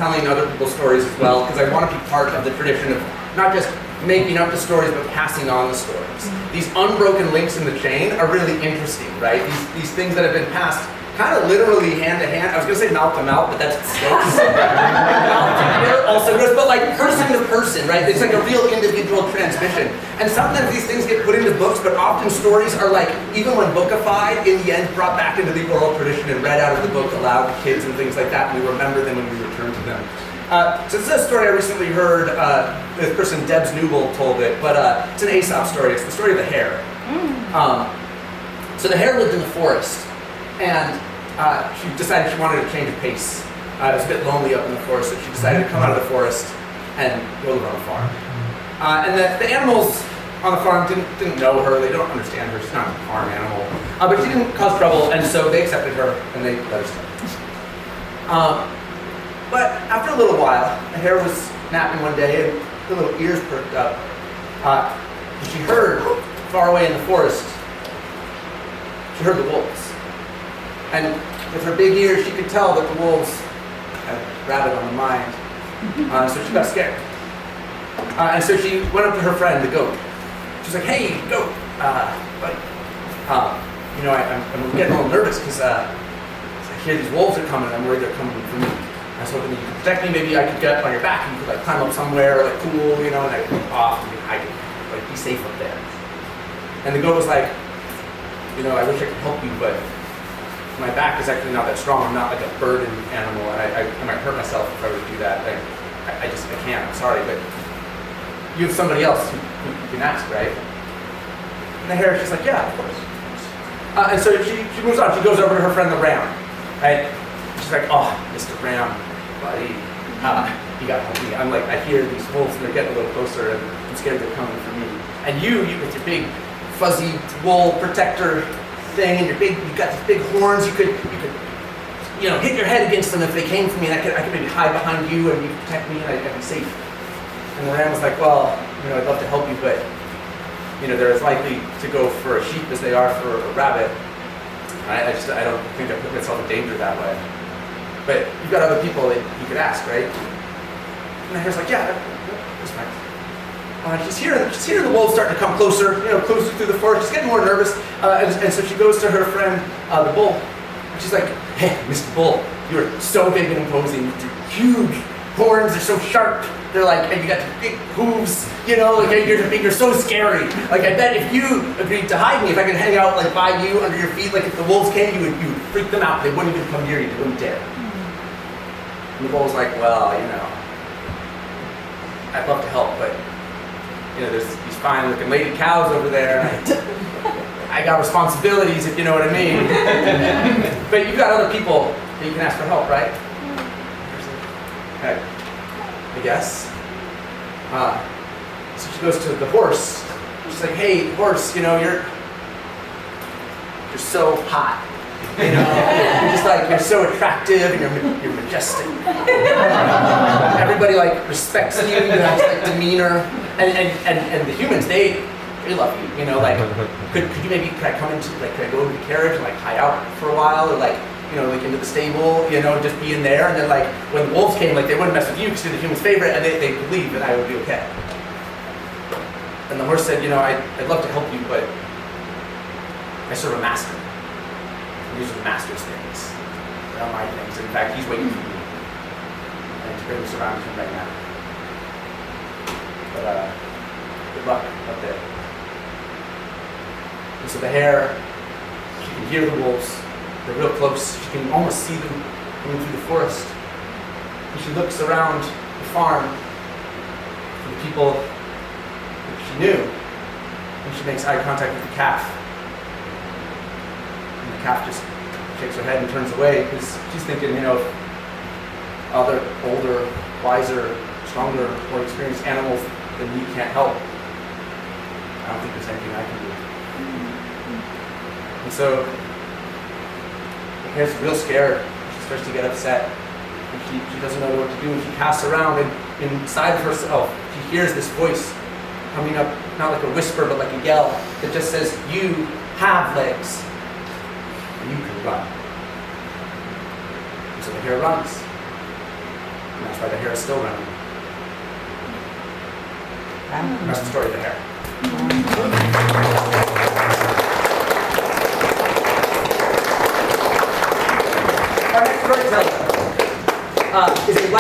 telling other people's stories as well, because I want to be part of the tradition of not just making up the stories, but passing on the stories. These unbroken links in the chain are really interesting, right? These things that have been passed kind of literally hand to hand. I was going to say mouth to mouth, but that's gross. Mouth to ear also gross, but like person to person, right? It's like a real individual transmission. And sometimes these things get put into books, but often stories are like, even when bookified, in the end brought back into the oral tradition and read out of the book aloud to kids and things like that, and we remember them when we return to them. So this is a story I recently heard, this person, Debs Newell, told it, but it's an Aesop story. It's the story of the hare. So the hare lived in the forest, and she decided she wanted to change of pace. It was a bit lonely up in the forest, so she decided to come out of the forest and go live on a farm. And the animals on the farm didn't know her, they don't understand her, she's not a farm animal. But she didn't cause trouble, and so they accepted her, and they let her stay. But after a little while, the hare was napping one day, and her little ears perked up. She heard, far away in the forest, she heard the wolves. And with her big ears, she could tell that the wolves had a rabbit on the mind. So she got scared. And so she went up to her friend, the goat. She's like, "Hey, goat, buddy, I'm getting a little nervous because I hear these wolves are coming, and I'm worried they're coming for me. I was hoping that you could protect me. Maybe I could get on your back and you could like climb up somewhere, like cool, and I could jump off and I could like be safe up there." And the goat was like, "I wish I could help you, but my back is actually not that strong. I'm not like a burden animal, and I might hurt myself if I were to do that. I can't. I'm sorry, but you have somebody else who can ask, right?" And the hare is just like, "Yeah, of course." And so she moves on. She goes over to her friend the ram, right? She's like, "Oh, Mr. Ram, buddy, you gotta help me. I'm like, I hear these wolves and they're getting a little closer, and I'm scared they're coming for me. And you with your big fuzzy wool protector thing, and you've got these big horns. You could hit your head against them if they came for me, and I could maybe hide behind you, and you could protect me, and I'd be safe." And the ram was like, "Well, I'd love to help you, but they're as likely to go for a sheep as they are for a rabbit. I don't think I put myself in danger that way. But you've got other people that you could ask, right?" And the hare's like, "Yeah, that's fine." She's hearing the wolves starting to come closer, closer through the forest. She's getting more nervous, and so she goes to her friend, the bull. And she's like, "Hey, Mr. Bull, you're so big and imposing. Your huge horns are so sharp. They're like, and you got the big hooves, you're so scary. Like, I bet if you agreed to hide me, if I could hang out like by you under your feet, like if the wolves came, you would freak them out. They wouldn't even come near you. They wouldn't dare." And the bull's like, "Well, I'd love to help, but there's these fine looking lady cows over there, and I got responsibilities, if you know what I mean. But you've got other people that you can ask for help, right?" Okay, I guess. So she goes to the horse. She's like, "Hey, horse, you're so hot. You're so attractive, and you're majestic. Everybody respects you. You have this demeanor, and the humans they love you. Could I come into could I go into the carriage and hide out for a while, or into the stable, just be in there, and then when the wolves came, they wouldn't mess with you because you're the human's favorite, and they would leave, and I would be okay." And the horse said, I'd love to help you, but I serve a master. These are the master's things. They're not my things. In fact, he's waiting for me. And to bring this around to him right now. But good luck up there. And so the hare, she can hear the wolves. They're real close. She can almost see them coming through the forest. And she looks around the farm for the people that she knew. And she makes eye contact with the calf. And the calf just shakes her head and turns away because she's thinking, if other older, wiser, stronger, more experienced animals than me can't help, I don't think there's anything I can do. And so the hare's real scared. She starts to get upset. And she doesn't know what to do. And she casts around, and inside of herself, she hears this voice coming up, not like a whisper, but like a yell, that just says, "You have legs, and you can run." And so the hare runs. And that's why the hair is still running. And that's the story of the hair. Our next storyteller is a